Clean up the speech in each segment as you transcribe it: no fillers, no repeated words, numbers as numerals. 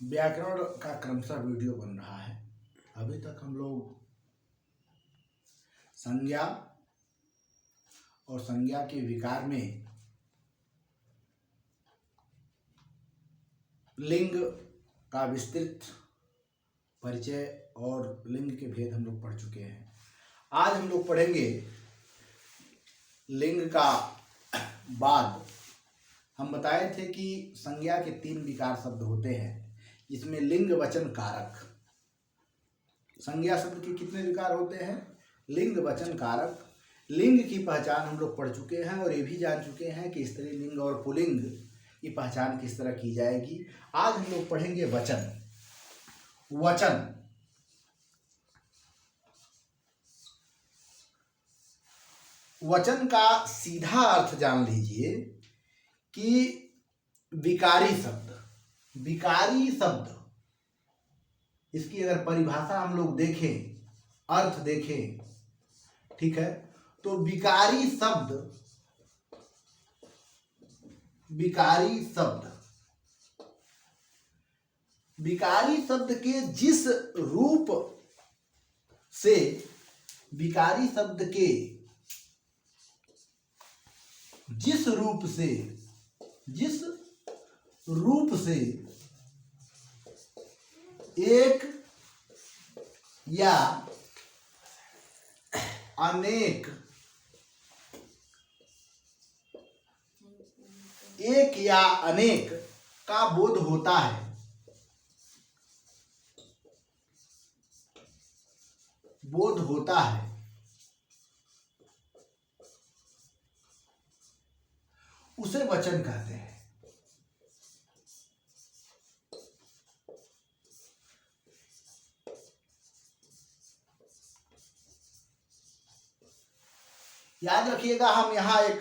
व्याकरण का क्रमशः वीडियो बन रहा है। अभी तक हम लोग संज्ञा और संज्ञा के विकार में लिंग का विस्तृत परिचय और लिंग के भेद हम लोग पढ़ चुके हैं। आज हम लोग पढ़ेंगे लिंग का बाद। हम बताए थे कि संज्ञा के 3 विकार शब्द होते हैं, जिसमें लिंग वचन कारक। संज्ञा शब्द के कितने विकार होते हैं? लिंग वचन कारक। लिंग की पहचान हम लोग पढ़ चुके हैं और ये भी जान चुके हैं कि स्त्रीलिंग और पुल्लिंग की पहचान किस तरह की जाएगी। आज हम लोग पढ़ेंगे वचन। वचन वचन का सीधा अर्थ जान लीजिए कि विकारी शब्द। विकारी शब्द, इसकी अगर परिभाषा हम लोग देखें, अर्थ देखें, ठीक है, तो विकारी शब्द विकारी शब्द के जिस रूप से जिस रूप से एक या अनेक का बोध होता है, उसे वचन कहते हैं। याद रखिएगा, हम यहाँ एक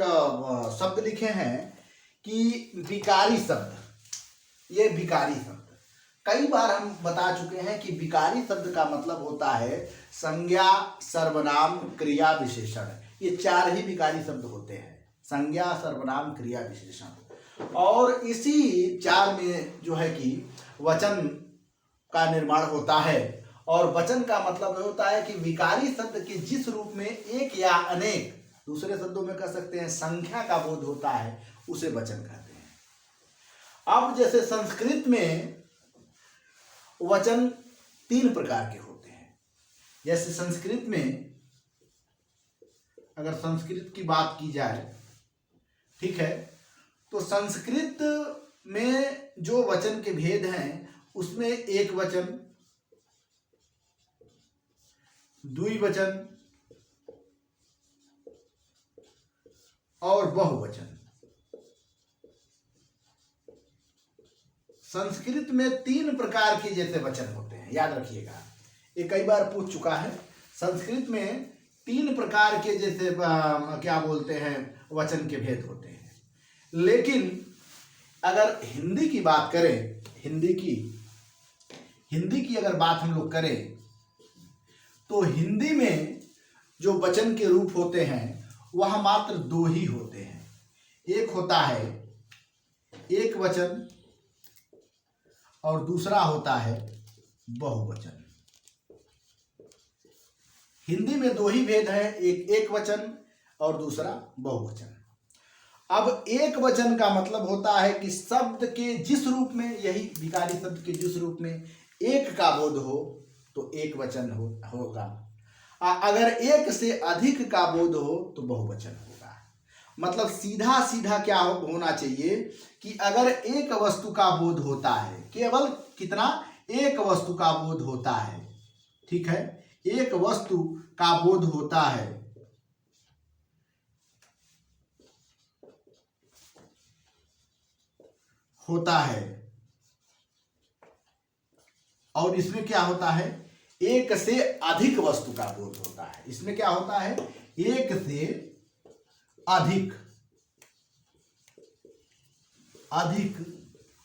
शब्द लिखे हैं कि विकारी शब्द। ये विकारी शब्द कई बार हम बता चुके हैं कि विकारी शब्द का मतलब होता है संज्ञा, सर्वनाम, क्रिया, विशेषण। ये 4 ही विकारी शब्द होते हैं, संज्ञा, सर्वनाम, क्रिया, विशेषण। और इसी 4 में जो है कि वचन का निर्माण होता है। और वचन का मतलब होता है कि विकारी शब्द के जिस रूप में एक या अनेक, दूसरे शब्दों में कह सकते हैं संख्या का बोध होता है, उसे वचन कहते हैं। अब जैसे संस्कृत में वचन 3 प्रकार के होते हैं। जैसे संस्कृत में, अगर संस्कृत की बात की जाए, ठीक है, तो संस्कृत में जो वचन के भेद हैं उसमें एक वचन, द्विवचन और बहुवचन। संस्कृत में 3 प्रकार के जैसे वचन होते हैं, याद रखिएगा, ये कई बार पूछ चुका है। संस्कृत में 3 प्रकार के जैसे क्या बोलते हैं वचन के भेद होते हैं। लेकिन अगर हिंदी की बात करें, हिंदी की अगर बात हम लोग करें, तो हिंदी में जो वचन के रूप होते हैं वह मात्र 2 ही होते हैं। एक होता है एक वचन और दूसरा होता है बहुवचन। हिंदी में 2 ही भेद है, एक वचन और दूसरा बहुवचन। अब एक वचन का मतलब होता है कि शब्द के जिस रूप में, यही विकारी शब्द के जिस रूप में एक का बोध हो तो एक वचन होगा। अगर एक से अधिक का बोध हो तो बहुवचन होगा। मतलब सीधा सीधा क्या होना चाहिए कि अगर एक वस्तु का बोध होता है, केवल कितना, एक वस्तु का बोध होता है, ठीक है, एक वस्तु का बोध होता है, और इसमें क्या होता है, एक से अधिक वस्तु का बोध होता है। इसमें क्या होता है, एक से अधिक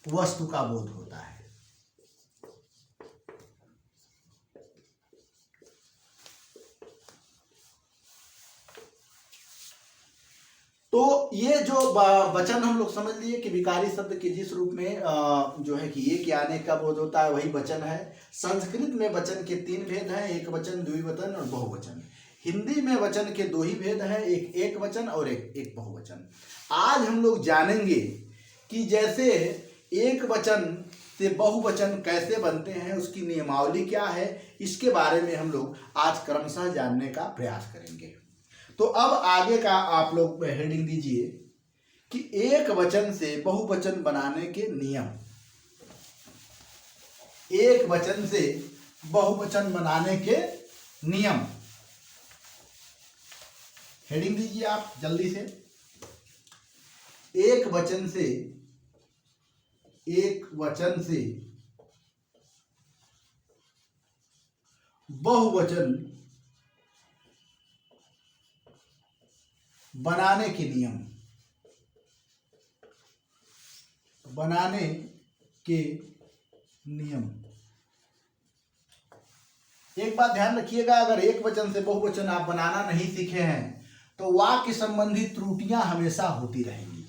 वस्तु का बोध होता है। तो ये जो वचन हम लोग समझ लिए कि विकारी शब्द के जिस रूप में जो है कि एक आने का बोध होता है वही वचन है। संस्कृत में वचन के 3 भेद हैं, एक वचन, द्विवचन और बहुवचन। हिंदी में वचन के 2 ही भेद हैं, एक वचन और एक बहुवचन। आज हम लोग जानेंगे कि जैसे एक वचन से बहुवचन कैसे बनते हैं, उसकी नियमावली क्या है, इसके बारे में हम लोग आज क्रमशः जानने का प्रयास करेंगे। तो अब आगे का आप लोग हेडिंग दीजिए कि एक वचन से बहुवचन बनाने के नियम। एक वचन से बहुवचन बनाने के नियम, हेडिंग दीजिए आप जल्दी से। एक वचन से बहुवचन बनाने के नियम, बनाने के नियम। एक बात ध्यान रखिएगा, अगर एक वचन से बहुवचन आप बनाना नहीं सीखे हैं तो वाक्य संबंधी त्रुटियां हमेशा होती रहेंगी।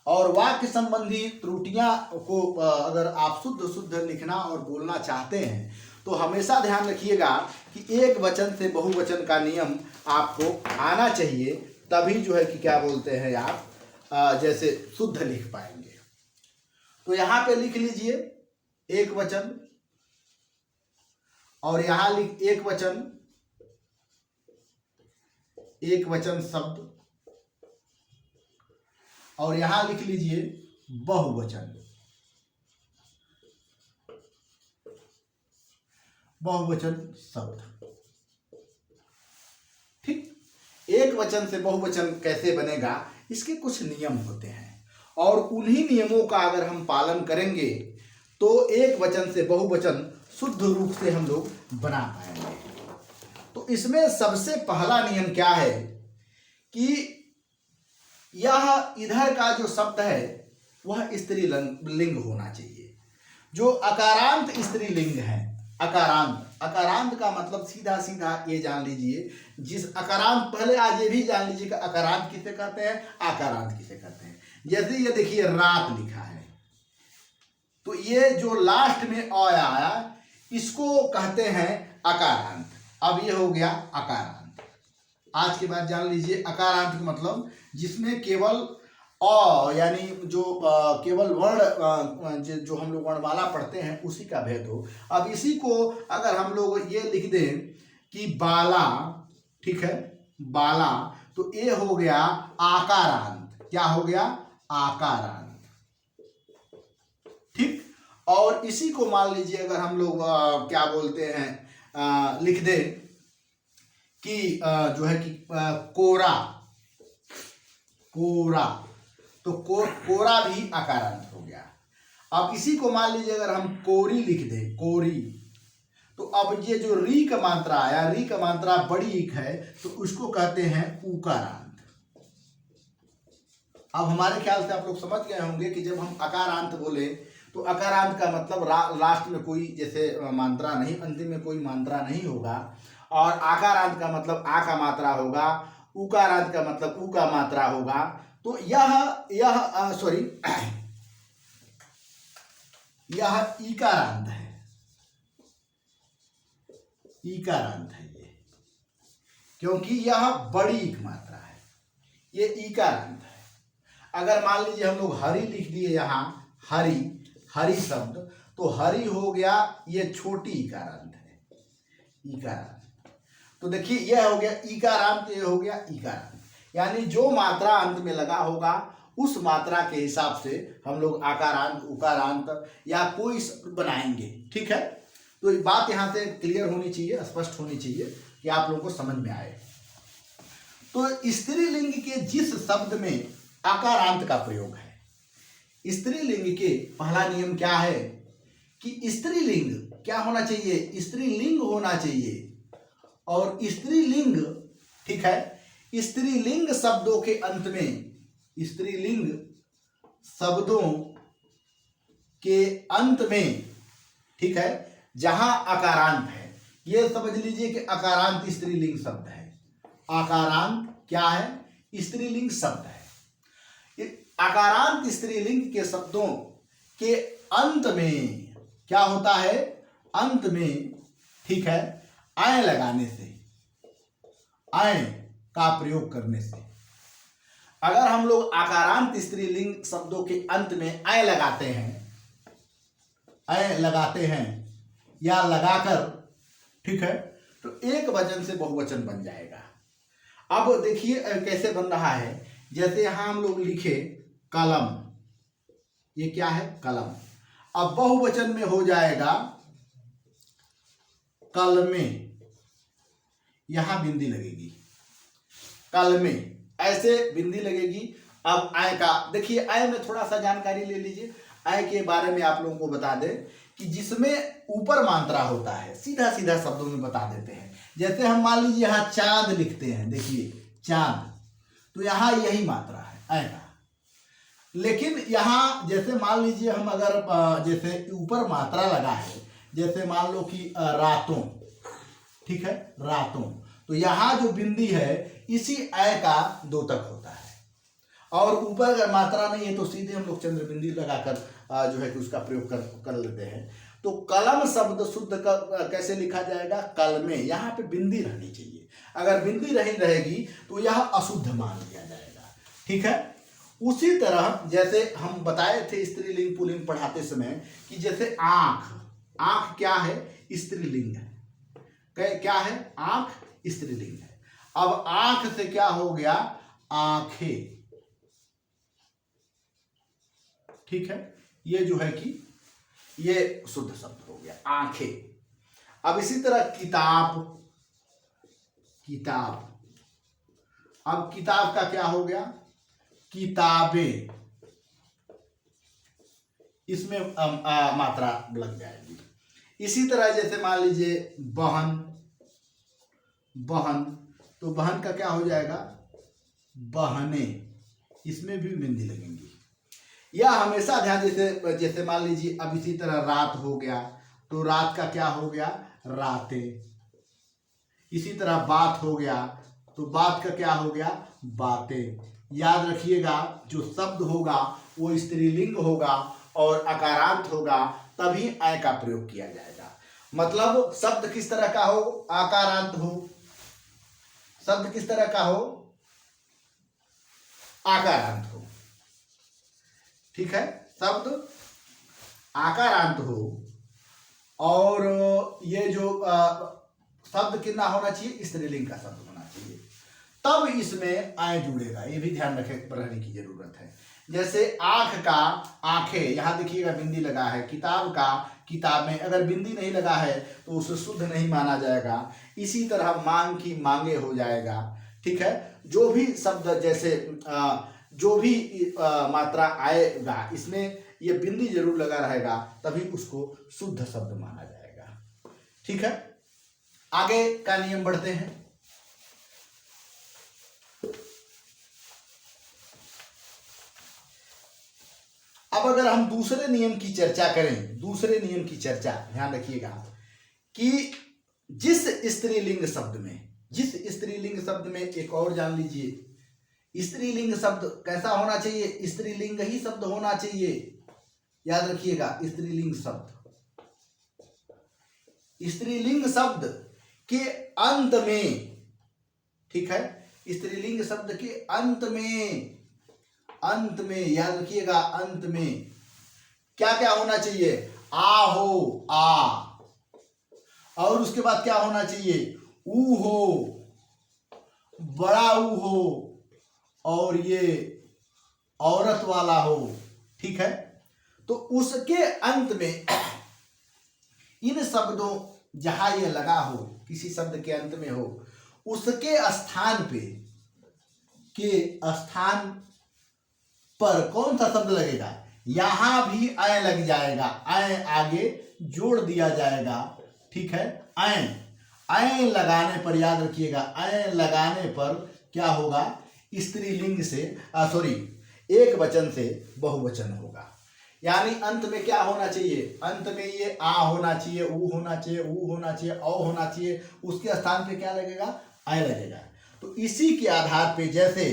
और वाक्य संबंधी त्रुटियां को अगर आप शुद्ध लिखना और बोलना चाहते हैं तो हमेशा ध्यान रखिएगा कि एक वचन से बहुवचन का नियम आपको आना चाहिए, तभी जो है कि क्या बोलते हैं आप जैसे शुद्ध लिख पाएंगे। तो यहां पे लिख लीजिए एक वचन, और यहां लिख एक वचन शब्द, और यहां लिख लीजिए बहुवचन शब्द। ठीक, एक वचन से बहुवचन कैसे बनेगा, इसके कुछ नियम होते हैं, और उन्हीं नियमों का अगर हम पालन करेंगे तो एक वचन से बहुवचन शुद्ध रूप से हम लोग बना पाएंगे। तो इसमें सबसे पहला नियम क्या है कि यह इधर का जो शब्द है वह स्त्रीलिंग होना चाहिए। जो अकारांत स्त्रीलिंग है, अकारांत का मतलब सीधा ये जान लीजिए, जिस अकारांत, पहले आज ये भी जान लीजिए कि अकारांत किसे कहते हैं, आकारांत किसे कहते हैं। जैसे ये देखिए रात लिखा है, तो ये जो लास्ट में आया इसको कहते हैं अकारांत। अब ये हो गया अकारांत। आज के बाद जान लीजिए अकारांत का मतलब जिसमें केवल अ यानी जो केवल वर्ण जो हम लोग वर्णमाला पढ़ते हैं उसी का भेद हो। अब इसी को अगर हम लोग ये लिख दें कि बाला, ठीक है, बाला, तो ये हो गया आकारांत। क्या हो गया, आकारांत। ठीक, और इसी को मान लीजिए अगर हम लोग क्या बोलते हैं लिख दें कि जो है कि कोरा, तो कोरा भी अकारांत हो गया। अब इसी को मान लीजिए अगर हम कोरी लिख दें, कोरी, तो अब ये जो री का मात्रा आया, री का मात्रा बड़ी ईक है, तो उसको कहते हैं उकारांत। अब हमारे ख्याल से आप लोग समझ गए होंगे कि जब हम अकारांत बोले तो अकारांत का मतलब लास्ट में कोई जैसे मात्रा नहीं, अंतिम में कोई मात्रा नहीं होगा, और आकारांत का मतलब आ का मात्रा होगा, उकारांत का मतलब उ का मात्रा होगा। तो यह सॉरी यह ईकारांत है, ईकारांत है ये, क्योंकि यह बड़ी ईक मात्रा है, ये ईकारांत है। अगर मान लीजिए हम लोग हरि लिख दिए यहाँ, हरि शब्द, तो हरि हो गया ये छोटी ईकारांत है, ईकारांत। तो देखिए यह हो गया ईकारांत, ये हो गया ईकारांत, यानी जो मात्रा अंत में लगा होगा उस मात्रा के हिसाब से हम लोग आकारांत, उकारांत या कोई बनाएंगे। ठीक है, तो ये बात यहाँ से क्लियर होनी चाहिए, स्पष्ट होनी चाहिए कि आप लोगों को समझ में आए। तो स्त्रीलिंग के जिस शब्द में आकारांत का प्रयोग है, स्त्रीलिंग के पहला नियम क्या है कि स्त्रीलिंग क्या होना चाहिए, स्त्रीलिंग होना चाहिए। और स्त्रीलिंग, ठीक है, स्त्रीलिंग शब्दों के अंत में, स्त्रीलिंग शब्दों के अंत में, ठीक है, जहां अकारांत है, ये समझ लीजिए कि अकारांत स्त्रीलिंग शब्द है। आकारांत क्या है, स्त्रीलिंग शब्द है। आकारांत स्त्रीलिंग के शब्दों के अंत में क्या होता है, अंत में, ठीक है, आय लगाने से, आय का प्रयोग करने से, अगर हम लोग आकारांत स्त्रीलिंग शब्दों के अंत में आय लगाते हैं, आय लगाते हैं या लगाकर, ठीक है, तो एक वचन से बहुवचन बन जाएगा। अब देखिए कैसे बन रहा है, जैसे यहां हम लोग लिखे कलम, ये क्या है, कलम। अब बहुवचन में हो जाएगा कलमे, यहां बिंदी लगेगी, कलमे, ऐसे बिंदी लगेगी। अब आय का देखिए, आय में थोड़ा सा जानकारी ले लीजिए। आय के बारे में आप लोगों को बता दें कि जिसमें ऊपर मात्रा होता है, सीधा सीधा शब्दों में बता देते हैं। जैसे हम मान लीजिए यहाँ चांद लिखते हैं, देखिए चांद, तो यहाँ यही मात्रा है आय का। लेकिन यहाँ जैसे मान लीजिए हम अगर जैसे ऊपर मात्रा लगा है, जैसे मान लो कि रातों, ठीक है, रातों, तो यहाँ जो बिंदी है इसी आय का दो तक होता है। और ऊपर अगर मात्रा नहीं है तो सीधे हम लोग चंद्र बिंदी लगाकर जो है कि उसका प्रयोग कर लेते हैं। तो कलम शब्द शुद्ध कैसे लिखा जाएगा, कलमे, यहाँ पे बिंदी रहनी चाहिए। अगर बिंदी नहीं रहेगी तो यह अशुद्ध मान लिया जाएगा, ठीक है। उसी तरह जैसे हम बताए थे स्त्रीलिंग पुल्लिंग पढ़ाते समय कि जैसे आंख, आंख क्या है, स्त्रीलिंग है, क्या है, आंख स्त्रीलिंग है। अब आंख से क्या हो गया, आंखें, ठीक है, ये जो है कि ये शुद्ध शब्द हो गया, आंखें। अब इसी तरह किताब, किताब, अब किताब का क्या हो गया, किताबें, इसमें मात्रा लग जाएगी। इसी तरह जैसे मान लीजिए बहन, बहन, तो बहन का क्या हो जाएगा, बहने, इसमें भी बिंदी लगेंगी। या हमेशा ध्यान, जैसे मान लीजिए अब इसी तरह रात हो गया, तो रात का क्या हो गया, रातें। इसी तरह बात हो गया, तो बात का क्या हो गया, बातें। याद रखिएगा जो शब्द होगा वो स्त्रीलिंग होगा और आकारांत होगा, तभी आय का प्रयोग किया जाएगा। मतलब शब्द किस तरह का हो, आकारांत हो, शब्द किस तरह का हो, आकारांत हो, ठीक है, शब्द आकारांत हो। और ये जो शब्द कितना होना चाहिए, स्त्रीलिंग का शब्द होना चाहिए, तब इसमें आय जुड़ेगा। ये भी ध्यान रखने की जरूरत है। जैसे आंख का आंखें, यहां देखिएगा बिंदी लगा है। किताब का किताब में अगर बिंदी नहीं लगा है तो उसे शुद्ध नहीं माना जाएगा। इसी तरह मांग की मांगे हो जाएगा, ठीक है। जो भी शब्द जैसे जो भी मात्रा आएगा इसमें ये बिंदी जरूर लगा रहेगा, तभी उसको शुद्ध शब्द माना जाएगा, ठीक है। आगे का नियम बढ़ते हैं। अब अगर हम दूसरे नियम की चर्चा करें, दूसरे नियम की चर्चा ध्यान रखिएगा कि जिस स्त्रीलिंग शब्द में, जिस स्त्रीलिंग शब्द में, एक और जान लीजिए, स्त्रीलिंग शब्द कैसा होना चाहिए, स्त्रीलिंग ही शब्द होना चाहिए। याद रखिएगा स्त्रीलिंग शब्द, स्त्रीलिंग शब्द के अंत में, ठीक है, स्त्रीलिंग शब्द के अंत में, अंत में याद रखिएगा, अंत में क्या क्या होना चाहिए, आ हो, आ, और उसके बाद क्या होना चाहिए, ऊ हो, बड़ा ऊ हो, और ये औरत वाला हो, ठीक है। तो उसके अंत में इन शब्दों, जहां ये लगा हो, किसी शब्द के अंत में हो, उसके स्थान पे, के स्थान पर कौन सा शब्द लगेगा, यहां भी आय लग जाएगा, आय आगे जोड़ दिया जाएगा, ठीक है। आय, आय लगाने पर याद रखिएगा, आय लगाने पर क्या होगा, स्त्रीलिंग से एक वचन से बहुवचन होगा। यानी अंत में क्या होना चाहिए, अंत में ये आ होना चाहिए, ऊ होना चाहिए, ऊ होना चाहिए, औ होना चाहिए, उसके स्थान पे क्या लगेगा, आय लगेगा। तो इसी के आधार पे जैसे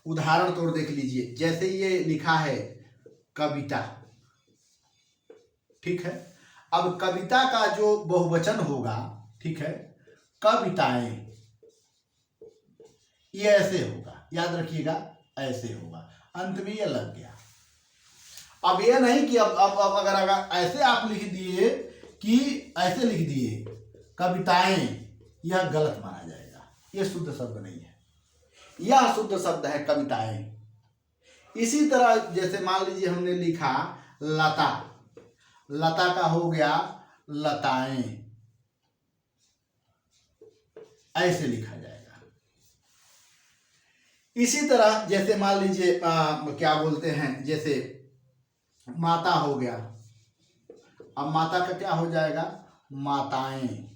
उदाहरण तौर देख लीजिए, जैसे ये लिखा है कविता, ठीक है। अब कविता का जो बहुवचन होगा, ठीक है, कविताएं, ये ऐसे होगा, याद रखिएगा, ऐसे होगा, अंत में ये लग गया। अब ये नहीं कि अब अगर ऐसे आप लिख दिए कि ऐसे लिख दिए कविताएं, यह गलत माना जाएगा, यह शुद्ध शब्द नहीं है, यह शुद्ध शब्द है कविताएं। इसी तरह जैसे मान लीजिए हमने लिखा लता, लता का हो गया लताएं, ऐसे लिखा जाएगा। इसी तरह जैसे मान लीजिए क्या बोलते हैं, जैसे माता हो गया, अब माता का क्या हो जाएगा, माताएं,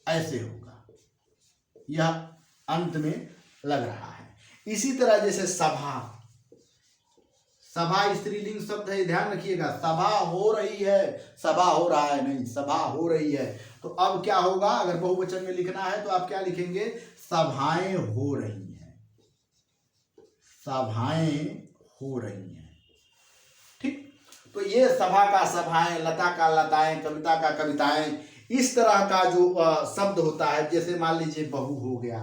ऐसे होगा, यह अंत में लग रहा है। इसी तरह जैसे सभा, सभा स्त्रीलिंग शब्द है, ध्यान रखिएगा, सभा हो रही है, सभा हो रहा है नहीं, सभा हो रही है। तो अब क्या होगा, अगर बहुवचन में लिखना है तो आप क्या लिखेंगे, सभाएं हो रही हैं, सभाएं हो रही हैं, ठीक। तो ये सभा का सभाएं, लता का लताएं, कविता का कविताएं, इस तरह का जो शब्द होता है। जैसे मान लीजिए बहू हो गया,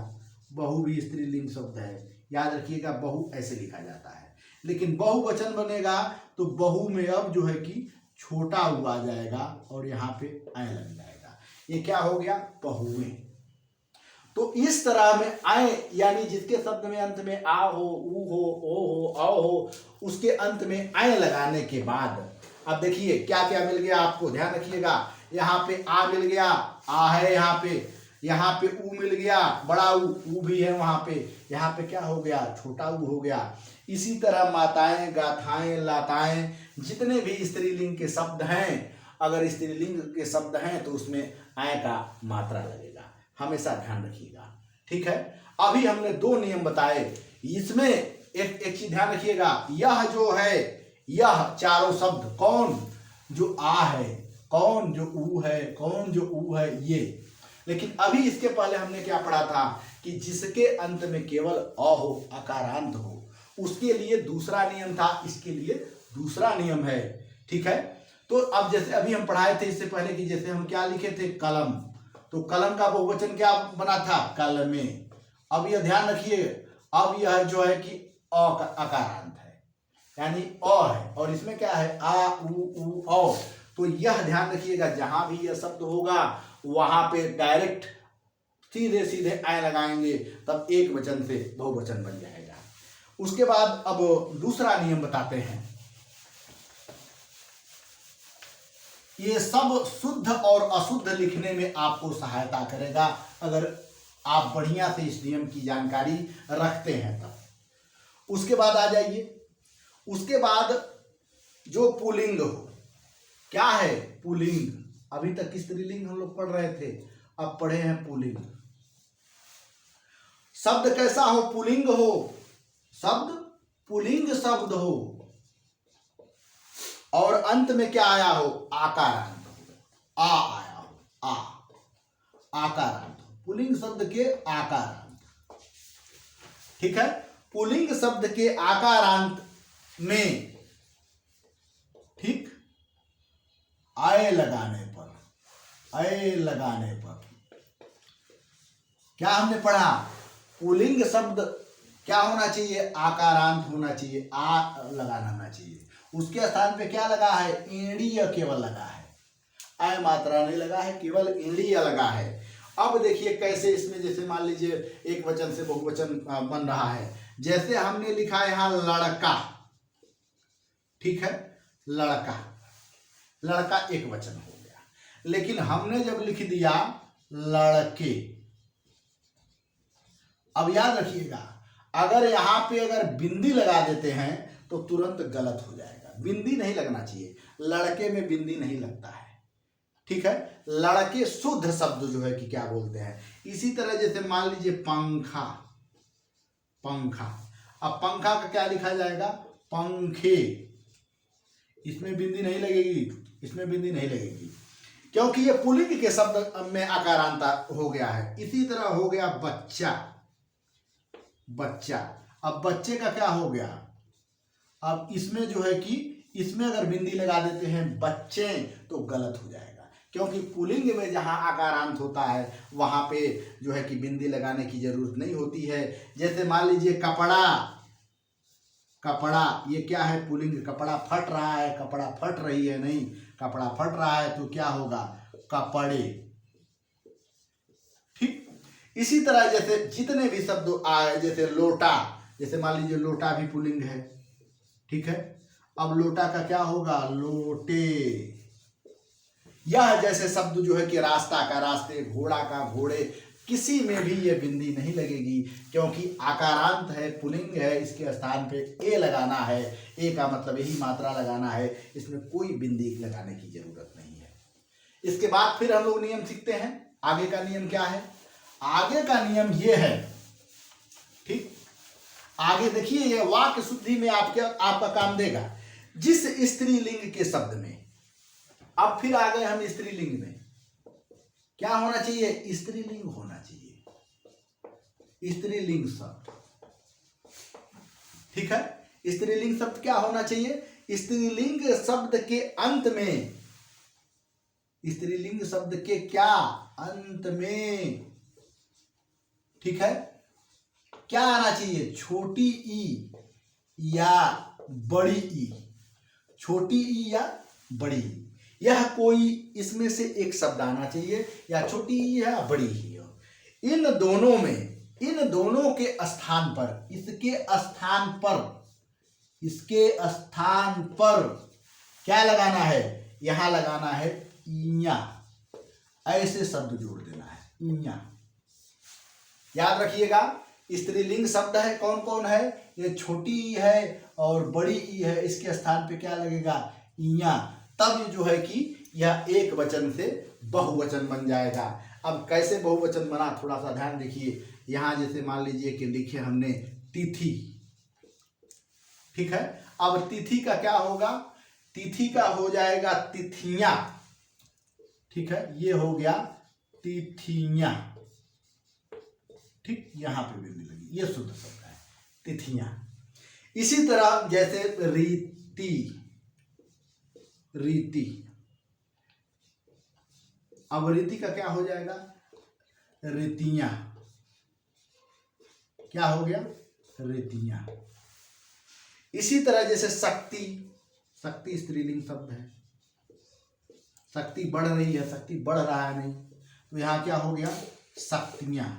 बहू भी स्त्रीलिंग शब्द है, याद रखिएगा, बहू ऐसे लिखा जाता है। लेकिन बहुवचन बनेगा तो बहू में अब जो है कि छोटा ऊ आ जाएगा और यहाँ पे आय लग जाएगा, ये क्या हो गया, बहुएं। तो इस तरह में आय, यानी जिसके शब्द में अंत में आ हो, ऊ हो, ओ हो, औ हो, उसके अंत में आय लगाने के बाद अब देखिए क्या क्या मिल गया आपको, ध्यान रखिएगा। यहाँ पे आ मिल गया, आ है यहाँ पे ऊ मिल गया, बड़ा ऊ भी है वहां पे, यहाँ पे क्या हो गया, छोटा ऊ हो गया। इसी तरह माताएं, गाथाएं, लाताएं, जितने भी स्त्रीलिंग के शब्द हैं, अगर स्त्रीलिंग के शब्द हैं तो उसमें आय का मात्रा लगेगा, हमेशा ध्यान रखिएगा, ठीक है। अभी हमने दो नियम बताए, इसमें एक चीज ध्यान रखिएगा, यह जो है, यह चारों शब्द, कौन जो आ है, कौन जो ऊ है, कौन जो ऊ है, ये। लेकिन अभी इसके पहले हमने क्या पढ़ा था कि जिसके अंत में केवल अ हो, अकारांत हो, उसके लिए दूसरा नियम था, इसके लिए दूसरा नियम है, ठीक है। तो अब जैसे अभी हम पढ़ाए थे इससे पहले कि जैसे हम क्या लिखे थे, कलम, तो कलम का बहुवचन क्या बना था, कलमे। अब यह ध्यान रखिए, अब यह जो है कि अ का अकारांत है, यानी अ है, और इसमें क्या है, आ उ औ। तो यह ध्यान रखिएगा, जहां भी यह शब्द होगा वहां पे डायरेक्ट सीधे सीधे आय लगाएंगे, तब एक वचन से बहुवचन बन जाएगा। उसके बाद अब दूसरा नियम बताते हैं। ये सब शुद्ध और अशुद्ध लिखने में आपको सहायता करेगा, अगर आप बढ़िया से इस नियम की जानकारी रखते हैं तब। उसके बाद आ जाइए, उसके बाद जो पुल्लिंग हो, क्या है, पुल्लिंग। अभी तक स्त्रीलिंग हम लोग पढ़ रहे थे, अब पढ़े हैं पुल्लिंग। शब्द कैसा हो, पुल्लिंग हो, शब्द पुल्लिंग शब्द हो, और अंत में क्या आया हो, आकारांत हो, आ आया हो, आकारांत हो, पुल्लिंग शब्द के आकारांत, ठीक है। पुल्लिंग शब्द के आकारांत में, ठीक, आय लगाने पर, आय लगाने पर क्या हमने पढ़ा, पुल्लिंग शब्द क्या होना चाहिए, आकारांत होना चाहिए, आ लगाना होना चाहिए। उसके स्थान पे क्या लगा है, ईड़ीय केवल लगा है, आय मात्रा नहीं लगा है, केवल ईड़ीय लगा है। अब देखिए कैसे इसमें, जैसे मान लीजिए एक वचन से बहुवचन बन रहा है, जैसे हमने लिखा है यहां लड़का, ठीक है, लड़का, लड़का एक वचन हो गया। लेकिन हमने जब लिख दिया लड़के, अब याद रखिएगा, अगर यहां पे अगर बिंदी लगा देते हैं तो तुरंत गलत हो जाएगा, बिंदी नहीं लगना चाहिए, लड़के में बिंदी नहीं लगता है, ठीक है। लड़के शुद्ध शब्द जो है कि क्या बोलते हैं। इसी तरह जैसे मान लीजिए पंखा, पंखा, अब पंखा का क्या लिखा जाएगा, पंखे, इसमें बिंदी नहीं लगेगी, इसमें बिंदी नहीं लगेगी, क्योंकि ये पुल्लिंग के शब्द में आकारांता हो गया है। इसी तरह हो गया बच्चा, बच्चा, अब बच्चे का क्या हो गया, अब इसमें जो है कि इसमें अगर बिंदी लगा देते हैं बच्चे तो गलत हो जाएगा, क्योंकि पुल्लिंग में जहाँ आकारांत होता है वहाँ पे जो है कि बिंदी लगाने की जरूरत नहीं होती है। जैसे मान लीजिए कपड़ा, कपड़ा ये क्या है, पुल्लिंग, कपड़ा फट रहा है, कपड़ा फट रही है, नहीं, कपड़ा फट रहा है तो क्या होगा, कपड़े। ठीक, इसी तरह जैसे जितने भी शब्द आए, जैसे लोटा, जैसे मान लीजिए लोटा भी पुल्लिंग है, ठीक है, अब लोटा का क्या होगा, लोटे। यह जैसे शब्द जो है कि रास्ता का रास्ते, घोड़ा का घोड़े, किसी में भी ये बिंदी नहीं लगेगी, क्योंकि आकारांत है, पुल्लिंग है, इसके स्थान पे ए लगाना है, ए का मतलब यही मात्रा लगाना है, इसमें कोई बिंदी लगाने की जरूरत नहीं है। इसके बाद फिर हम लोग नियम सीखते हैं। आगे का नियम क्या है, आगे का नियम ये है, ठीक, आगे देखिए, ये वाक्य शुद्धि में आपका काम देगा। जिस स्त्रीलिंग के शब्द में, अब फिर आ गए हम स्त्रीलिंग में, क्या होना चाहिए, स्त्रीलिंग होना चाहिए, स्त्रीलिंग शब्द, ठीक है। स्त्रीलिंग शब्द क्या होना चाहिए, स्त्रीलिंग शब्द के अंत में, स्त्रीलिंग शब्द के क्या, अंत में, ठीक है, क्या आना चाहिए, छोटी ई या बड़ी ई, छोटी ई या बड़ी ई, यह कोई इसमें से एक शब्द आना चाहिए, या छोटी ई या बड़ी ई हो। इन दोनों में, इन दोनों के स्थान पर, इसके स्थान पर, इसके स्थान पर क्या लगाना है, यहां लगाना है इया, ऐसे शब्द जोड़ देना है, इया। याद रखिएगा, स्त्रीलिंग शब्द है, कौन कौन है, ये छोटी ई है और बड़ी ई है, इसके स्थान पे क्या लगेगा, इया, तब जो है कि यह एक वचन से बहुवचन बन जाएगा। अब कैसे बहुवचन बना, थोड़ा सा ध्यान देखिए। यहां जैसे मान लीजिए कि लिखे हमने तिथि, ठीक है, अब तिथि का क्या होगा, तिथि का हो जाएगा तिथियां, ठीक है, ये हो गया तिथियां, ठीक, यहां पे बिंदी लगी, ये शुद्ध शब्द है, तिथियां। इसी तरह जैसे रीति, रीति, अब रीति का क्या हो जाएगा, रीतियां, क्या हो गया, रीतियां। इसी तरह जैसे शक्ति, शक्ति स्त्रीलिंग शब्द है, शक्ति बढ़ रही है, शक्ति बढ़ रहा है नहीं, तो यहां क्या हो गया, शक्तियां,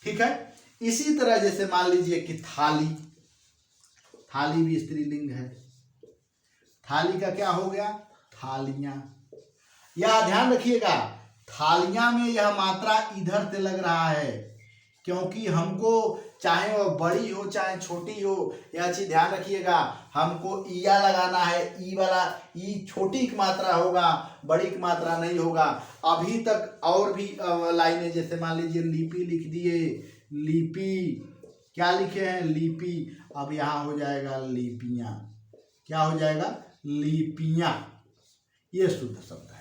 ठीक है। इसी तरह जैसे मान लीजिए कि थाली, थाली भी स्त्रीलिंग है, थाली का क्या हो गया, थालियां। यह ध्यान रखिएगा, थालियां में यह मात्रा इधर से लग रहा है, क्योंकि हमको चाहे वह बड़ी हो चाहे छोटी हो, यह चीज ध्यान रखिएगा, हमको ईया लगाना है, ई वाला, ई छोटी की मात्रा होगा, बड़ी की मात्रा नहीं होगा। अभी तक और भी लाइनें, जैसे मान लीजिए लिपि लिख दिए, लिपि, क्या लिखे हैं, लिपि, अब यहाँ हो जाएगा लिपियां, क्या हो जाएगा, लिपियां, ये शुद्ध शब्द है।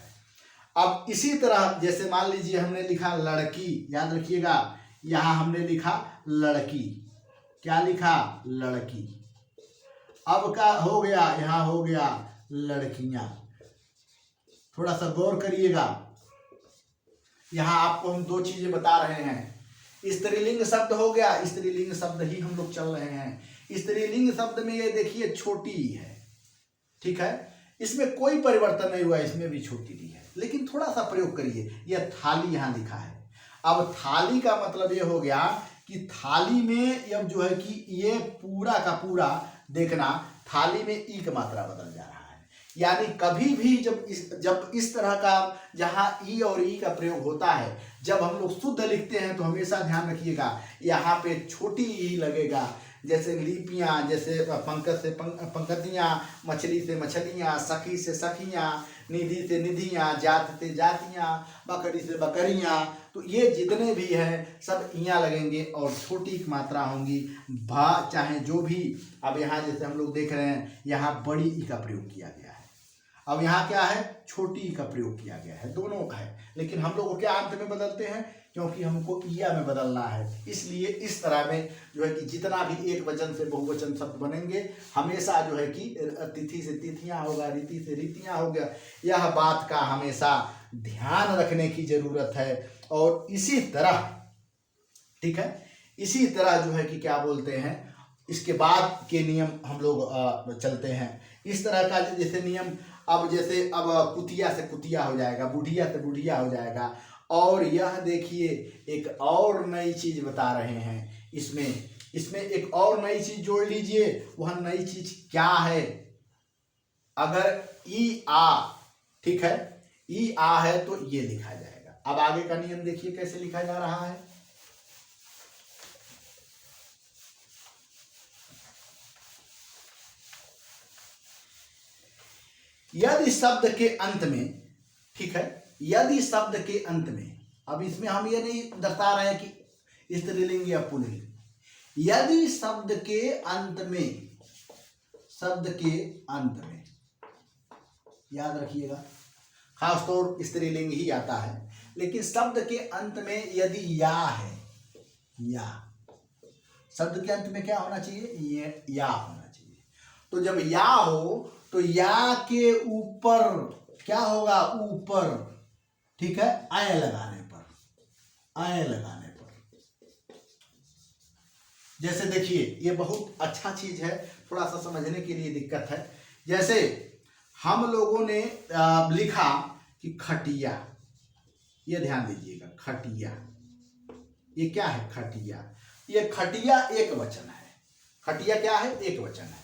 अब इसी तरह जैसे मान लीजिए हमने लिखा लड़की, याद रखिएगा, यहां हमने लिखा लड़की, क्या लिखा, लड़की, अब क्या हो गया, यहां हो गया लड़कियां। थोड़ा सा गौर करिएगा, यहां आपको हम दो चीजें बता रहे हैं, स्त्रीलिंग शब्द हो गया, स्त्रीलिंग शब्द ही हम लोग चल रहे हैं। स्त्रीलिंग शब्द में ये देखिए छोटी है, ठीक है, इसमें कोई परिवर्तन नहीं हुआ, इसमें भी छोटी दी है, लेकिन थोड़ा सा प्रयोग करिए, यह थाली यहां लिखा है। अब थाली का मतलब ये हो गया कि थाली में अब जो है कि ये पूरा का पूरा देखना, थाली में ई की मात्रा बदल जा रहा है, यानी कभी भी जब इस तरह का जहां ई और ई का प्रयोग होता है, जब हम लोग शुद्ध लिखते हैं तो हमेशा ध्यान रखिएगा यहाँ पे छोटी ई लगेगा। जैसे लिपियां, जैसे पंकज से पंकतियां, मछली से मछलियां, सखी से सखियां, निधि से निधियां, जात से जातियां, बकरी से बकरियां, तो ये जितने भी हैं सब इयां लगेंगे और छोटी की मात्रा होंगी, भा चाहे जो भी। अब यहाँ जैसे हम लोग देख रहे हैं, यहाँ बड़ी ई का प्रयोग किया गया है, अब यहाँ क्या है, छोटी ई का प्रयोग किया गया है, दोनों है, लेकिन हम लोग क्या अंत में बदलते हैं, क्योंकि हमको ईया में बदलना है। इसलिए इस तरह में जो है कि जितना भी एक वचन से बहुवचन शब्द बनेंगे हमेशा जो है कि तिथि से तिथियां होगा, रीति से रीतियां होगा। यह बात का हमेशा ध्यान रखने की जरूरत है। और इसी तरह, ठीक है, इसी तरह जो है कि क्या बोलते हैं, इसके बाद के नियम हम लोग चलते हैं। इस तरह का जैसे नियम, अब जैसे अब कुतिया से कुतिया हो जाएगा, बुढ़िया से बुढ़िया हो जाएगा। और यह देखिए एक और नई चीज बता रहे हैं इसमें एक और नई चीज जोड़ लीजिए। वह नई चीज क्या है? अगर ई आ, ठीक है, ई आ है तो ये लिखा जाएगा। अब आगे का नियम देखिए कैसे लिखा जा रहा है। यदि शब्द के अंत में, ठीक है, यदि शब्द के अंत में, अब इसमें हम ये नहीं दर्शा रहे हैं कि स्त्रीलिंग या पुल्लिंग, यदि शब्द के अंत में, शब्द के अंत में, याद रखिएगा, खासतौर स्त्रीलिंग ही आता है, लेकिन शब्द के अंत में यदि या है, या, शब्द के अंत में क्या होना चाहिए? ये या होना चाहिए। तो जब या हो तो या के ऊपर क्या होगा? ऊपर, ठीक है, आय लगाने पर, आय लगाने पर। जैसे देखिए ये बहुत अच्छा चीज है, थोड़ा सा समझने के लिए दिक्कत है। जैसे हम लोगों ने लिखा कि खटिया, ये ध्यान दीजिएगा, खटिया, ये क्या है? खटिया। ये खटिया एक वचन है। खटिया क्या है? एक वचन है।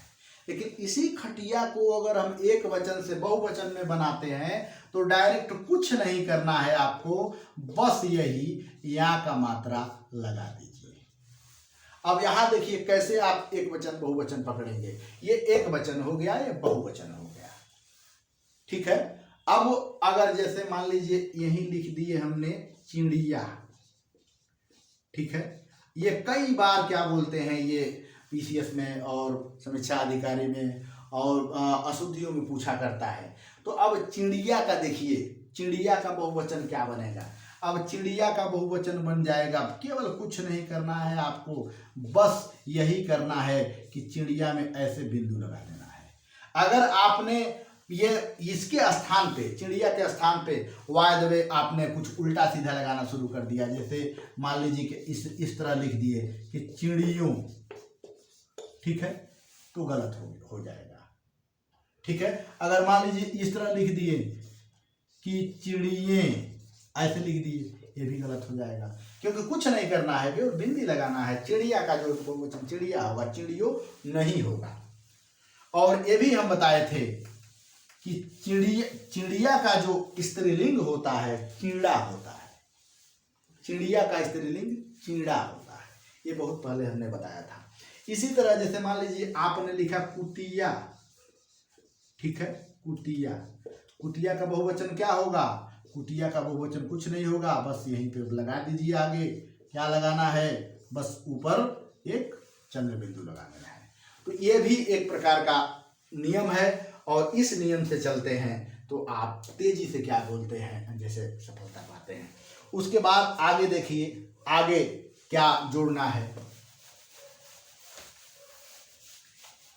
लेकिन इसी खटिया को अगर हम एक वचन से बहुवचन में बनाते हैं तो डायरेक्ट कुछ नहीं करना है आपको, बस यही या का मात्रा लगा दीजिए। अब यहां देखिए कैसे आप एक वचन बहुवचन पकड़ेंगे। ये एक वचन हो गया, ये बहुवचन हो गया, ठीक है। अब अगर जैसे मान लीजिए यही लिख दिए हमने चिड़िया, ठीक है, ये कई बार क्या बोलते हैं, ये पीसीएस में और समीक्षा अधिकारी में और अशुद्धियों में पूछा करता है। तो अब चिड़िया का देखिए, चिड़िया का बहुवचन क्या बनेगा? अब चिड़िया का बहुवचन बन जाएगा, केवल कुछ नहीं करना है आपको, बस यही करना है कि चिड़िया में ऐसे बिंदु लगा देना है। अगर आपने ये इसके स्थान पे, चिड़िया के स्थान पे वाय द वे आपने कुछ उल्टा सीधा लगाना शुरू कर दिया, जैसे मान लीजिए कि इस तरह लिख दिए कि चिड़ियों, ठीक है, तो गलत हो जाएगा, ठीक है। अगर मान लीजिए इस तरह लिख दिए कि चिड़िये, ऐसे लिख दिए, ये भी गलत हो जाएगा, क्योंकि कुछ नहीं करना है, केवल बिंदी लगाना है। चिड़िया का जो बहुवचन चिड़िया होगा, चिड़ियों नहीं होगा। और ये भी हम बताए थे कि चिड़िया का जो स्त्रीलिंग होता है चिड़ा होता है, चिड़िया का स्त्रीलिंग चिड़ा होता है, ये बहुत पहले हमने बताया था। इसी तरह जैसे मान लीजिए आपने लिखा कुतिया, ठीक है, कुतिया, कुतिया का बहुवचन क्या होगा? कुतिया का बहुवचन कुछ नहीं होगा, बस यहीं पे लगा दीजिए। आगे क्या लगाना है? बस ऊपर एक चंद्र बिंदु लगा देना है। तो ये भी एक प्रकार का नियम है और इस नियम से चलते हैं तो आप तेजी से क्या बोलते हैं, जैसे सफलता पाते हैं। उसके बाद आगे देखिए, आगे क्या जोड़ना है।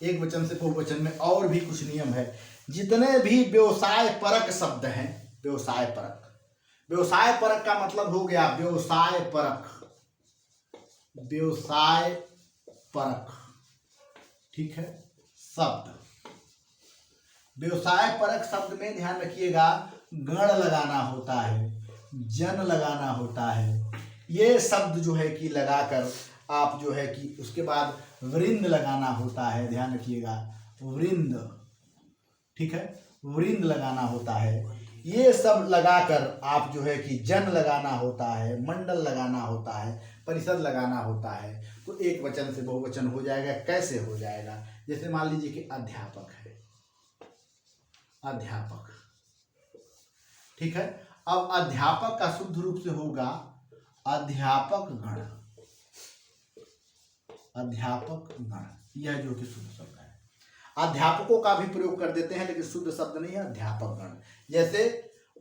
एक वचन से बहुवचन में और भी कुछ नियम है। जितने भी व्यवसाय परक शब्द हैं, व्यवसाय परक, व्यवसाय परक का मतलब हो गया व्यवसाय परक, व्यवसाय परक, ठीक है, शब्द। व्यवसाय परक शब्द में ध्यान रखिएगा, गण लगाना होता है, जन लगाना होता है। ये शब्द जो है कि लगाकर आप जो है कि उसके बाद वृंद लगाना होता है, ध्यान रखिएगा, वृंद, ठीक है, वृंद लगाना होता है। ये सब लगाकर आप जो है कि जन लगाना होता है, मंडल लगाना होता है, परिषद लगाना होता है। तो एक वचन से बहुवचन हो जाएगा। कैसे हो जाएगा? जैसे मान लीजिए कि अध्यापक है, अध्यापक, ठीक है। अब अध्यापक का शुद्ध रूप से होगा अध्यापक गण, अध्यापक गण, यह जो कि शुद्ध शब्द है। अध्यापकों का भी प्रयोग कर देते हैं लेकिन शुद्ध शब्द नहीं है, अध्यापक गण। जैसे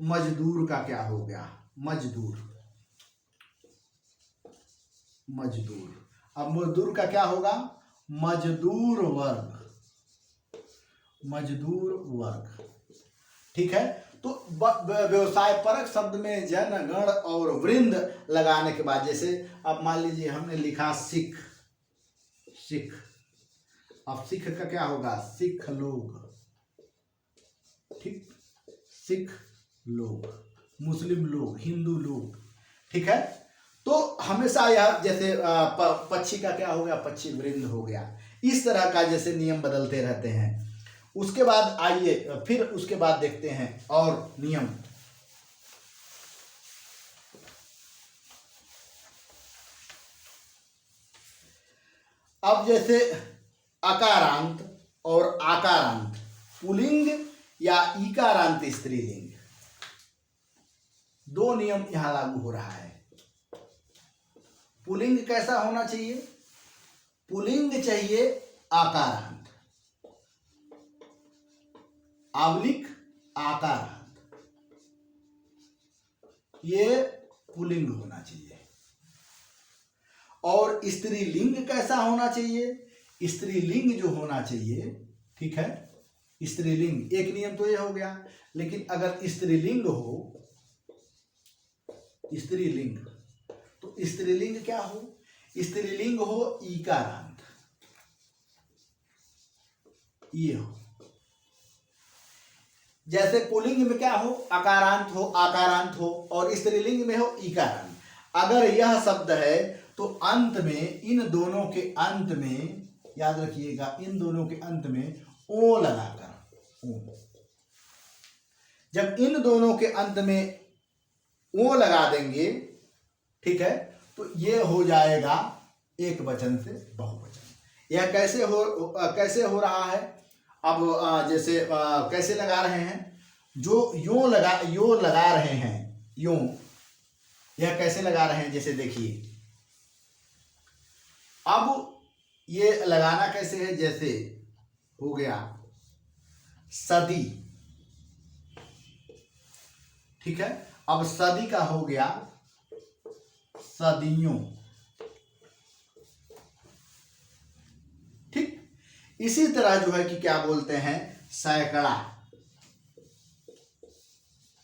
मजदूर का क्या हो गया? मजदूर, मजदूर। अब मजदूर का क्या होगा? मजदूर वर्ग, मजदूर वर्ग। ठीक है। तो व्यवसाय परक शब्द में जन गण और वृंद लगाने के बाद, जैसे अब मान लीजिए हमने लिखा सिख, सिख, अब सिख का क्या होगा? सिख लोग। ठीक, सिख लोग, मुस्लिम लोग, हिंदू लोग। ठीक है। तो हमेशा यह जैसे पक्षी का क्या हो गया? पक्षी वृंद हो गया। इस तरह का जैसे नियम बदलते रहते हैं। उसके बाद आइए फिर उसके बाद देखते हैं और नियम। अब जैसे अकारांत और आकारांत पुल्लिंग या ईकारांत स्त्रीलिंग, दो नियम यहां लागू हो रहा है। पुल्लिंग कैसा होना चाहिए? पुल्लिंग चाहिए आकारांत, आवलिक आकारांत, ये पुल्लिंग होना चाहिए। और स्त्रीलिंग कैसा होना चाहिए? स्त्रीलिंग जो होना चाहिए, ठीक है, स्त्रीलिंग, एक नियम तो ये हो गया। लेकिन अगर स्त्रीलिंग हो, स्त्रीलिंग, तो स्त्रीलिंग क्या हो? स्त्रीलिंग हो ईकारांत, ये हो। जैसे पुल्लिंग में क्या हो? अकारांत हो, आकारांत हो, और स्त्रीलिंग में हो ईकारांत। अगर यह शब्द है तो अंत में, इन दोनों के अंत में, याद रखिएगा, इन दोनों के अंत में ओ लगाकर, ओ, जब इन दोनों के अंत में ओ लगा देंगे, ठीक है, तो ये हो जाएगा एक वचन से बहुवचन। यह कैसे हो रहा है? अब जैसे कैसे लगा रहे हैं? जो यो लगा रहे हैं, यूं, यह कैसे लगा रहे हैं? जैसे देखिए, अब ये लगाना कैसे है? जैसे हो गया सदी, ठीक है। अब सदी का हो गया सदियों, ठीक। इसी तरह जो है कि क्या बोलते हैं? सैकड़ा,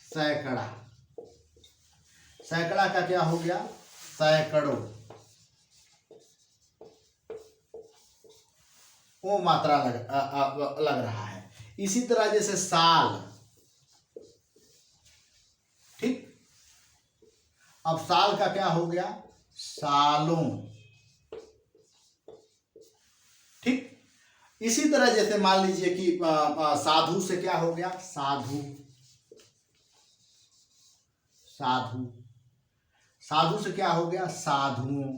सैकड़ा, सैकड़ा का क्या हो गया? सैकड़ों, वो मात्रा लग रहा है। इसी तरह जैसे साल, ठीक। अब साल का क्या हो गया? सालों, ठीक। इसी तरह जैसे मान लीजिए कि साधु से क्या हो गया? साधु, साधु, साधु से क्या हो गया? साधुओं।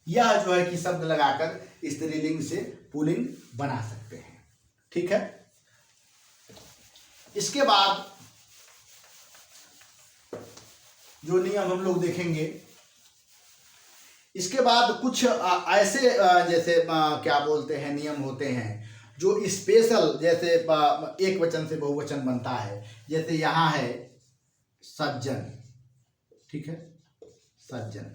यह जो है कि शब्द लगाकर स्त्रीलिंग से पुल्लिंग बना सकते हैं, ठीक है। इसके बाद जो नियम हम लोग देखेंगे, इसके बाद कुछ ऐसे जैसे क्या बोलते हैं, नियम होते हैं जो स्पेशल, जैसे एक वचन से बहुवचन बनता है। जैसे यहाँ है सज्जन, ठीक है, सज्जन।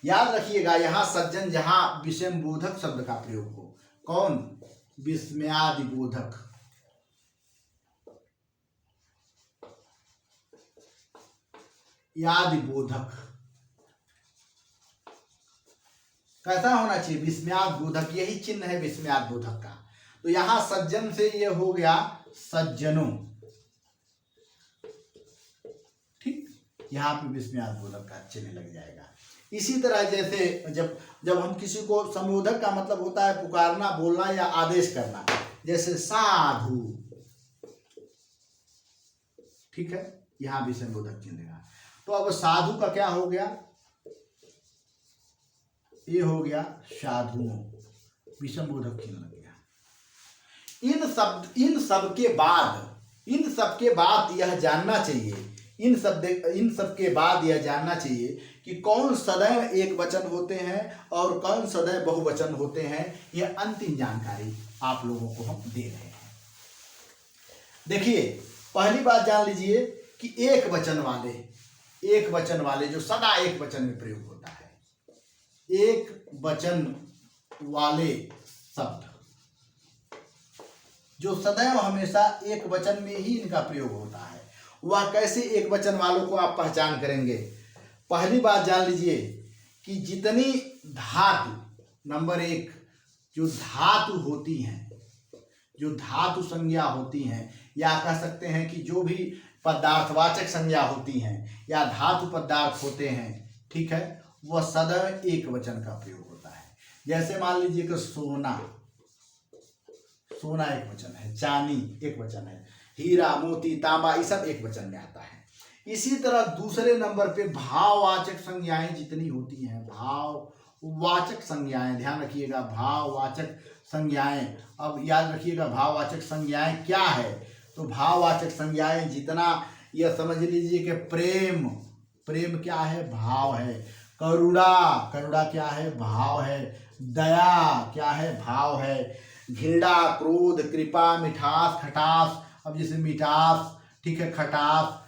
याद रखिएगा, यहाँ सज्जन जहाँ विषम बोधक शब्द का प्रयोग हो। कौन? विस्मयादि बोधक, यादि बोधक। कैसा होना चाहिए? विस्मयाद बोधक, यही चिन्ह है विस्मयाद बोधक का। तो यहां सज्जन से ये हो गया सज्जनों, ठीक। यहां पे विस्मयाद बोधक का चिन्ह लग जाएगा। इसी तरह जैसे जब हम किसी को, संबोधक का मतलब होता है पुकारना, बोलना या आदेश करना। जैसे साधु, ठीक है, यहां भी संबोधक चिन्ह लेगा। तो अब साधु का क्या हो गया? ये हो गया साधुओं, विषम बोधक चिन्ह लग गया। इन सब के बाद यह जानना चाहिए, इन सब के बाद यह जानना चाहिए कि कौन सदैव एक वचन होते हैं और कौन सदैव बहुवचन होते हैं। यह अंतिम जानकारी आप लोगों को हम दे रहे हैं। देखिए, पहली बात जान लीजिए कि एक वचन वाले जो सदा एक वचन में प्रयोग होता है, एक वचन वाले शब्द जो सदैव हमेशा एक वचन में ही इनका प्रयोग होता है, वह कैसे एक वचन वालों को आप पहचान करेंगे? पहली बात जान लीजिए कि जितनी धातु, नंबर एक, जो धातु होती हैं, जो धातु संज्ञा होती हैं, या कह सकते हैं कि जो भी पदार्थवाचक संज्ञा होती हैं या धातु पदार्थ होते हैं, ठीक है, वह सदैव एक वचन का प्रयोग होता है। जैसे मान लीजिए कि सोना एक वचन है, चांदी एक वचन है, हीरा मोती तांबा, ये सब एक वचन में आता है। इसी तरह दूसरे नंबर पे भाववाचक संज्ञाएं जितनी होती हैं, भाववाचक संज्ञाएं, ध्यान रखिएगा, भाववाचक संज्ञाएं। अब याद रखिएगा भाववाचक संज्ञाएं क्या है, तो भाववाचक संज्ञाएं जितना, यह समझ लीजिए कि प्रेम क्या है? भाव है। करुणा क्या है? भाव है। दया क्या है? भाव है। घृणा, क्रोध, कृपा, मिठास, खटास, अब जैसे मिठास, ठीक है, खटास,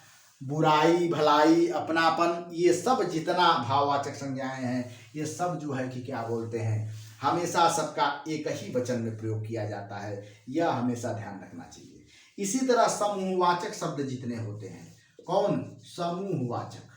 बुराई, भलाई, अपनापन, ये सब जितना भाववाचक संज्ञाएं हैं, ये सब जो है कि क्या बोलते हैं, हमेशा सबका एक ही वचन में प्रयोग किया जाता है, यह हमेशा ध्यान रखना चाहिए। इसी तरह समूहवाचक शब्द जितने होते हैं, कौन? समूहवाचक,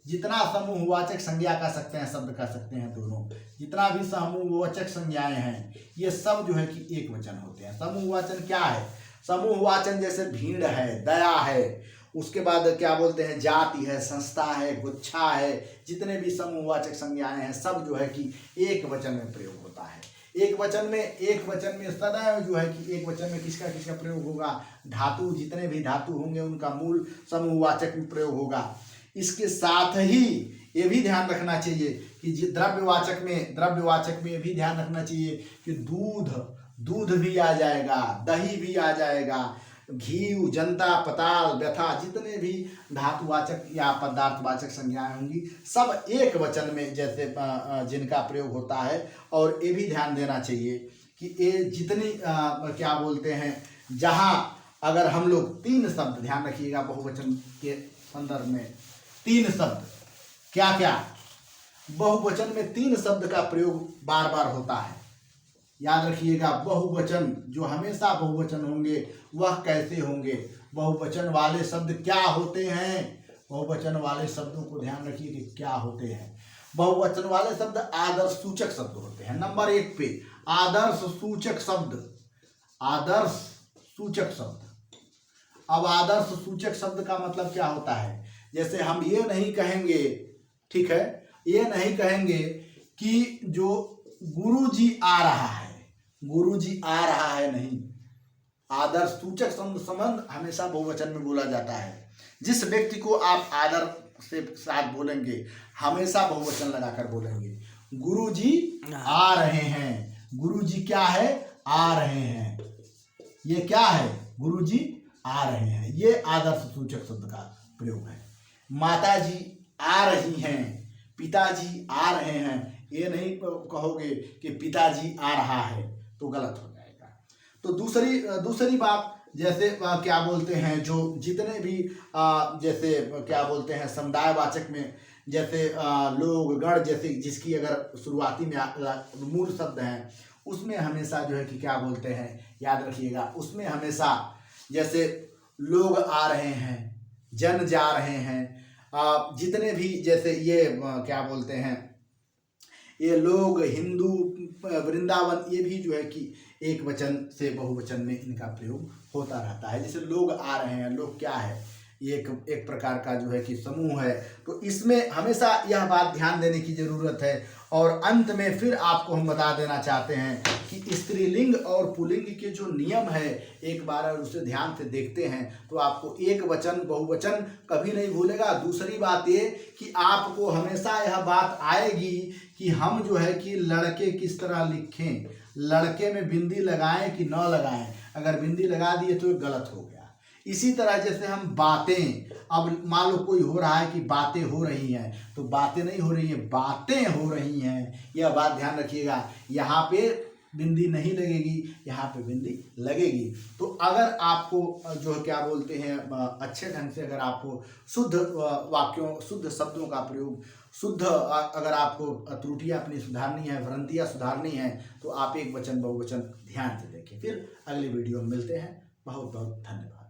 जितना समूहवाचक संज्ञा कह सकते हैं, शब्द कह सकते हैं, दोनों जितना भी समूहवाचक संज्ञाएं हैं, ये सब जो है कि एक वचन होते हैं। समूहवाचन क्या है? समूहवाचन जैसे भीड़ है, दया है, उसके बाद क्या बोलते हैं, जाति है, संस्था है, गुच्छा है, जितने भी समूहवाचक संज्ञाएं हैं, सब जो है कि एक वचन में प्रयोग होता है। एक वचन में सदैव जो है कि एक वचन में किसका प्रयोग होगा? धातु, जितने भी धातु होंगे उनका मूल समूहवाचक में प्रयोग होगा। इसके साथ ही ये भी ध्यान रखना चाहिए कि द्रव्यवाचक में ये भी ध्यान रखना चाहिए कि दूध भी आ जाएगा, दही भी आ जाएगा, घी, जनता, पताल, व्यथा, जितने भी धातुवाचक या पदार्थवाचक संज्ञाएं होंगी, सब एक वचन में जैसे जिनका प्रयोग होता है। और ये भी ध्यान देना चाहिए कि ये जितनी क्या बोलते हैं, जहाँ अगर हम लोग 3 शब्द, ध्यान रखिएगा, बहुवचन के संदर्भ में 3 शब्द, क्या बहुवचन में 3 शब्द का प्रयोग बार बार होता है। याद रखिएगा, बहुवचन जो हमेशा बहुवचन होंगे वह कैसे होंगे? बहुवचन वाले शब्द क्या होते हैं? बहुवचन वाले शब्दों को ध्यान रखिए कि क्या होते हैं। बहुवचन वाले शब्द आदर्श सूचक शब्द होते हैं। नंबर 1 पे आदर्श सूचक शब्द। अब आदर्श सूचक शब्द का मतलब क्या होता है? जैसे हम ये नहीं कहेंगे, ठीक है, ये नहीं कहेंगे कि जो गुरुजी आ रहा है, नहीं। आदर्श सूचक संबंध हमेशा बहुवचन में बोला जाता है। जिस व्यक्ति को आप आदर से साथ बोलेंगे, हमेशा बहुवचन लगाकर बोलेंगे। गुरुजी आ रहे हैं, गुरुजी क्या है? आ रहे हैं। ये क्या है? गुरुजी आ रहे हैं। ये आदर्श सूचक शब्द का प्रयोग है। माताजी आ रही हैं, पिताजी आ रहे हैं, ये नहीं कहोगे कि पिताजी आ रहा है, तो गलत हो जाएगा। तो दूसरी बात, जैसे क्या बोलते हैं, जो जितने भी जैसे क्या बोलते हैं समुदायवाचक में, जैसे लोग, गण, जैसे जिसकी अगर शुरुआती में मूल शब्द हैं, उसमें हमेशा जो है कि क्या बोलते हैं, याद रखिएगा, उसमें हमेशा जैसे लोग आ रहे हैं, जन जा रहे हैं, जितने भी जैसे ये क्या बोलते हैं, ये लोग, हिंदू, वृंदावन, ये भी जो है कि एक वचन से बहुवचन में इनका प्रयोग होता रहता है। जैसे लोग आ रहे हैं, लोग क्या है? ये एक प्रकार का जो है कि समूह है। तो इसमें हमेशा यह बात ध्यान देने की ज़रूरत है। और अंत में फिर आपको हम बता देना चाहते हैं कि स्त्रीलिंग और पुल्लिंग के जो नियम है, एक बार अगर उसे ध्यान से देखते हैं तो आपको एक वचन बहुवचन कभी नहीं भूलेगा। दूसरी बात ये कि आपको हमेशा यह बात आएगी कि हम जो है कि लड़के किस तरह लिखें, लड़के में बिंदी लगाएं कि न लगाएं। अगर बिंदी लगा दिए तो गलत हो गया। इसी तरह जैसे हम बातें, अब मान लो कोई हो रहा है कि बातें हो रही हैं, तो बातें नहीं हो रही हैं, बातें हो रही हैं, यह बात ध्यान रखिएगा। यहाँ पे बिंदी नहीं लगेगी, यहाँ पे बिंदी लगेगी। तो अगर आपको जो क्या बोलते हैं अच्छे ढंग से अगर आपको शुद्ध वाक्यों, शुद्ध शब्दों का प्रयोग, शुद्ध अगर आपको त्रुटियां अपनी सुधारनी है, भ्रांतियां सुधारनी है, तो आप एक वचन बहुवचन ध्यान से देखें। फिर अगली वीडियो में मिलते हैं। बहुत बहुत धन्यवाद।